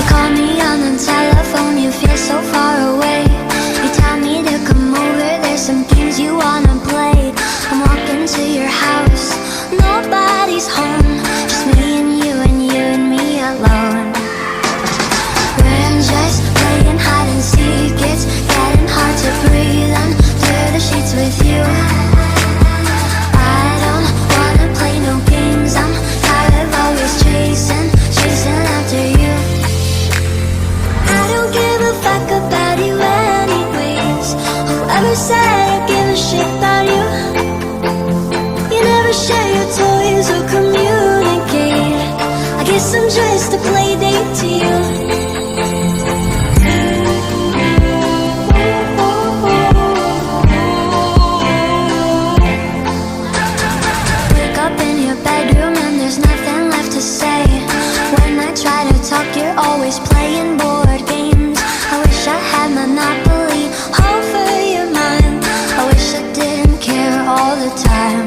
call me on the telephone, you feel so far away. You tell me to come over, there's some games you wanna play. I'm walking to your house, nobody's home, just me and you and you and me alone. We're just playing hide and seek, it's getting hard to breathe under the sheets with you. I don't wanna play no games, I'm tired of always chasing after you. I don't give a fuck about you anyways. Whoever said I give a shit about you? You never share your toys or communicate. I guess I'm just a play date to you. Wake up in your bedroom and there's nothing left to say. When I try to talk, you're always playing board games. I wish I had Monopoly over your mind. I wish I didn't care all the time.